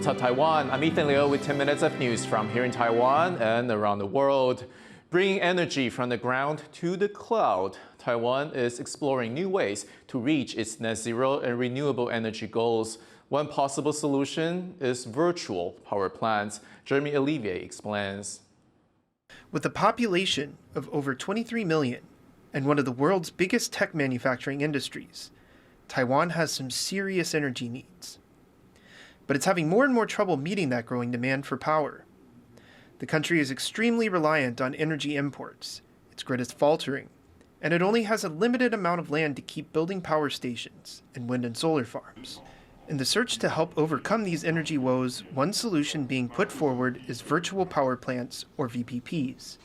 Top Taiwan. I'm Ethan Liu with 10 minutes of news from here in Taiwan and around the world. Bringing energy from the ground to the cloud, Taiwan is exploring new ways to reach its net zero and renewable energy goals. One possible solution is virtual power plants. Jeremy Olivier explains. With a population of over 23 million and one of the world's biggest tech manufacturing industries, Taiwan has some serious energy needs. But it's having more and more trouble meeting that growing demand for power. The country is extremely reliant on energy imports, its grid is faltering, and it only has a limited amount of land to keep building power stations and wind and solar farms. In the search to help overcome these energy woes, one solution being put forward is virtual power plants, or VPPs.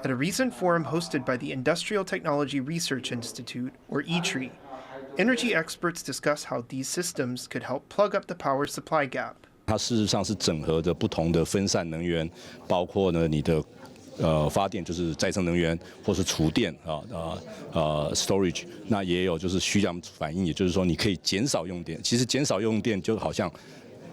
At a recent forum hosted by the Industrial Technology Research Institute, or ITRI, energy experts discuss how these systems could help plug up the power supply gap. 它事实上是整合的不同的分散能源，包括呢你的发电就是再生能源，或是储电storage， 那也有就是虚量反应，也就是说你可以减少用电。其实减少用电就好像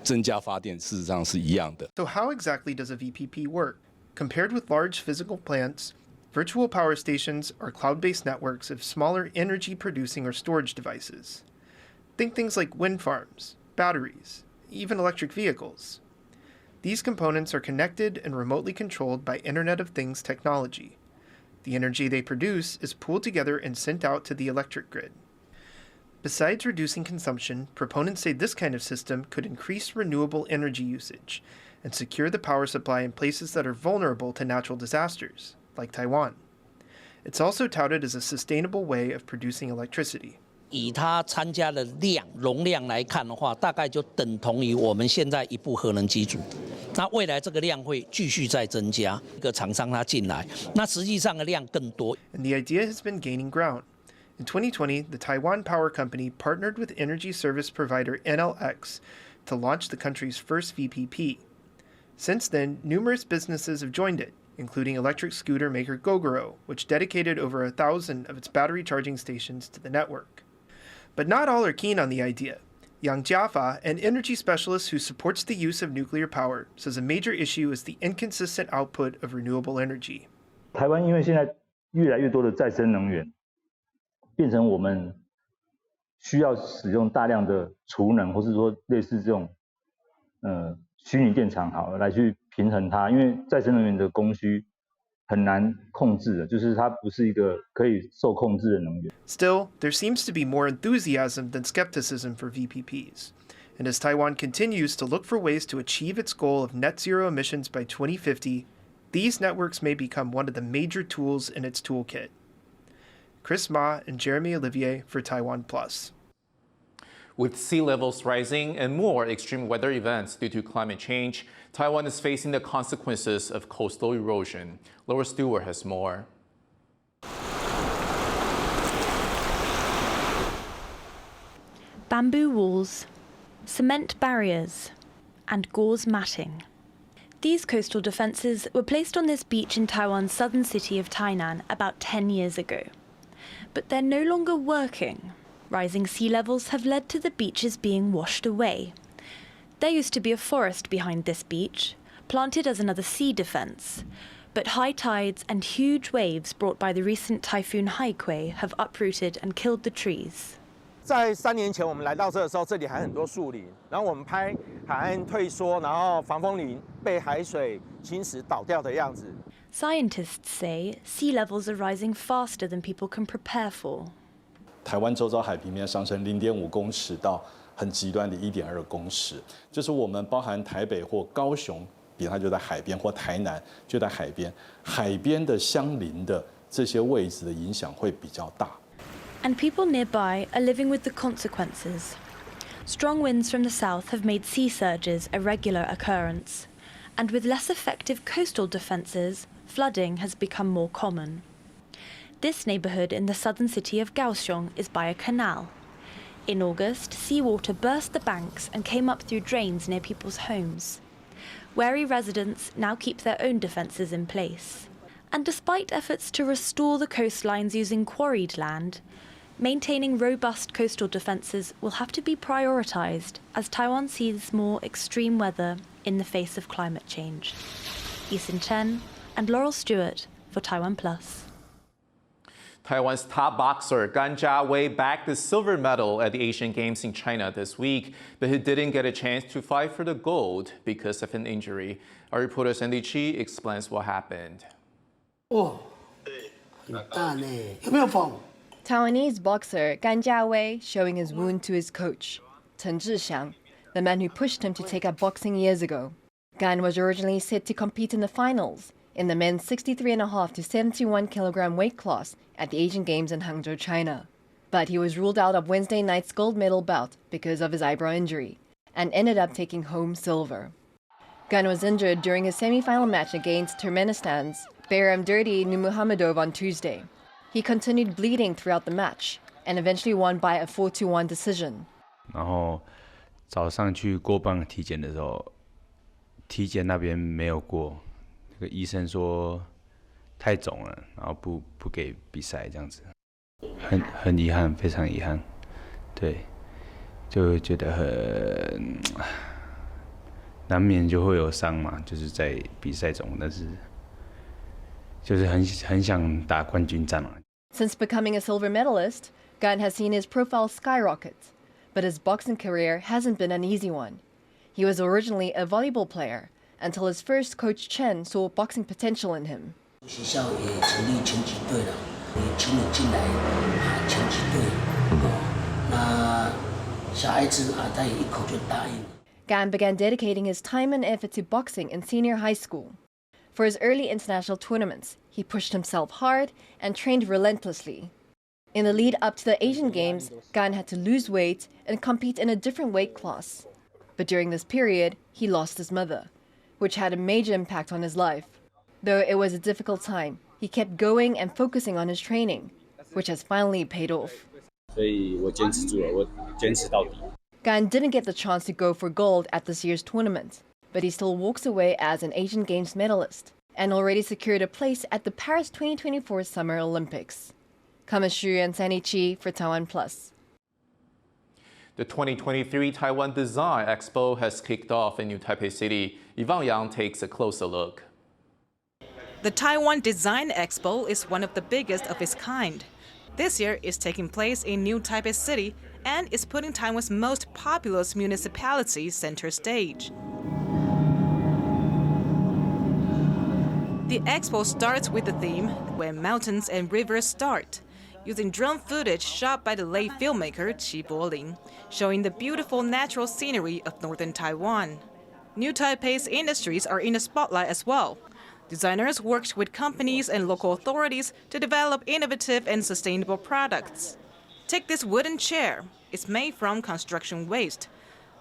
增加发电，事实上是一样的。So how exactly does a VPP work? Compared with large physical plants, virtual power stations are cloud-based networks of smaller energy-producing or storage devices. Think things like wind farms, batteries, even electric vehicles. These components are connected and remotely controlled by Internet of Things technology. The energy they produce is pooled together and sent out to the electric grid. Besides reducing consumption, proponents say this kind of system could increase renewable energy usage and secure the power supply in places that are vulnerable to natural disasters, like Taiwan. It's also touted as a sustainable way of producing electricity. 以它参加的容量来看的话，大概就等同于我们现在一部核能机组。那未来这个量会继续再增加，一个厂商它进来，那实际上的量更多。 And the idea has been gaining ground. In 2020, the Taiwan Power Company partnered with energy service provider NLX to launch the country's first VPP. Since then, numerous businesses have joined it, including electric scooter maker Gogoro, which dedicated over 1,000 of its battery charging stations to the network. But not all are keen on the idea. Yang Jiafa, an energy specialist who supports the use of nuclear power, says a major issue is the inconsistent output of renewable energy. 台湾因为现在越来越多的再生能源，变成我们需要使用大量的储能，或是说类似这种虚拟电厂好了，来去平衡它，因为再生能源的供需很难控制的，就是它不是一个可以受控制的能源。 Still, there seems to be more enthusiasm than skepticism for VPPs. And as Taiwan continues to look for ways to achieve its goal of net zero emissions by 2050, these networks may become one of the major tools in its toolkit. Chris Ma and Jeremy Olivier for TaiwanPlus. With sea levels rising and more extreme weather events due to climate change, Taiwan is facing the consequences of coastal erosion. Laura Stewart has more. Bamboo walls, cement barriers, and gauze matting. These coastal defences were placed on this beach in Taiwan's southern city of Tainan about 10 years ago. But they're no longer working. Rising sea levels have led to the beaches being washed away. There used to be a forest behind this beach, planted as another sea defence, but high tides and huge waves brought by the recent typhoon Haikui have uprooted and killed the trees. 在3年前我们来到这的时候，这里还很多树林，然后我们拍海岸退缩，然后防风林被海水侵蚀倒掉的样子。 Scientists say sea levels are rising faster than people can prepare for. 台湾周遭海平面上升0.5公尺到很极端的1.2公尺，就是我们包含台北或高雄，比它就在海边，或台南就在海边，海边的相邻的这些位置的影响会比较大。 And people nearby are living with the consequences. Strong winds from the south have made sea surges a regular occurrence, and with less effective coastal defences, flooding has become more common. This neighbourhood in the southern city of Kaohsiung is by a canal. In August, seawater burst the banks and came up through drains near people's homes. Wary residents now keep their own defences in place. And despite efforts to restore the coastlines using quarried land, Maintaining robust coastal defences will have to be prioritised as Taiwan sees more extreme weather in the face of climate change. Eason Chen and Laurel Stewart for TaiwanPlus. Taiwan's top boxer Gan Jiawei bagged the silver medal at the Asian Games in China this week, but he didn't get a chance to fight for the gold because of an injury. Our reporter Sandy Chi explains what happened. Taiwanese boxer Gan Jiawei showing his wound to his coach, Chen Zhixiang, the man who pushed him to take up boxing years ago. Gan was originally set to compete in the finals in the men's 63.5 to 71 kilogram weight class at the Asian Games in Hangzhou, China. But he was ruled out of Wednesday night's gold medal bout because of his eyebrow injury and ended up taking home silver. Gan was injured during his semi-final match against Turkmenistan's Bayram Dirty Nurmuhamedov on Tuesday. He continued bleeding throughout the match and eventually won by a 4-1 decision. 然后早上去过磅体检的时候，体检那边没有过，那个医生说太肿了，然后不给比赛这样子，很遗憾，非常遗憾，对，就觉得很难免就会有伤嘛，就是在比赛中，但是就是很想打冠军战嘛。 Since becoming a silver medalist, Gan has seen his profile skyrocket, but his boxing career hasn't been an easy one. He was originally a volleyball player until his first coach Chen saw boxing potential in him. 学校也成立拳击队了，也请你进来拳击队。那小孩子他也一口就答应了。 Gan began dedicating his time and effort to boxing in senior high school. For his early international tournaments, he pushed himself hard and trained relentlessly. In the lead up to the Asian Games, Gan had to lose weight and compete in a different weight class. But during this period, he lost his mother, which had a major impact on his life. Though it was a difficult time, he kept going and focusing on his training, which has finally paid off. 所以我坚持住了，我坚持到底。 Gan didn't get the chance to go for gold at this year's tournament, but he still walks away as an Asian Games medalist and already secured a place at the Paris 2024 Summer Olympics. Kama Xu and Sandy Chi for TaiwanPlus. The 2023 Taiwan Design Expo has kicked off in New Taipei City. Yvonne Yang takes a closer look. The Taiwan Design Expo is one of the biggest of its kind. This year is taking place in New Taipei City and is putting Taiwan's most populous municipality center stage. The expo starts with the theme, Where Mountains and Rivers Start, using drone footage shot by the late filmmaker Qi Boling, showing the beautiful natural scenery of northern Taiwan. New Taipei's industries are in the spotlight as well. Designers worked with companies and local authorities to develop innovative and sustainable products. Take this wooden chair. It's made from construction waste.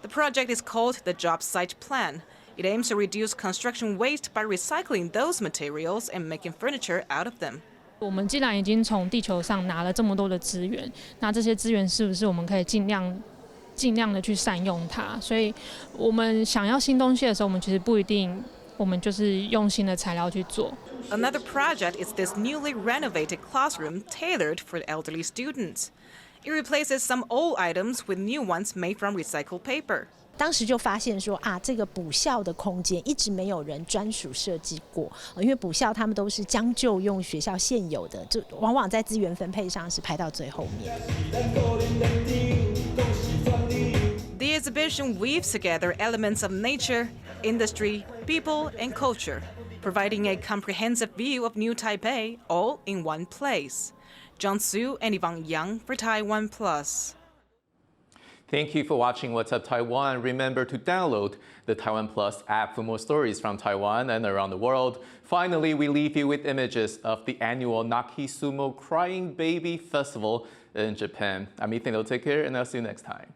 The project is called the Job Site Plan. It aims to reduce construction waste by recycling those materials and making furniture out of them. 我们既然已经从地球上拿了这么多的资源，那这些资源是不是我们可以尽量的去善用它？所以我们想要新东西的时候，我们其实不一定，我们就是用新的材料去做。Another project is this newly renovated classroom tailored for elderly students. It replaces some old items with new ones made from recycled paper. 当时就发现说这个补校的空间一直没有人专属设计过，因为补校他们都是将就用学校现有的，就往往在资源分配上是排到最后面。The exhibition weaves together elements of nature, industry, people, and culture, providing a comprehensive view of New Taipei all in one place. John Su and Yvonne Yang for TaiwanPlus. Thank you for watching What's Up Taiwan. Remember to download the TaiwanPlus app for more stories from Taiwan and around the world. Finally, we leave you with images of the annual Naki Sumo Crying Baby Festival in Japan. I'm Ethan. Take care, and I'll see you next time.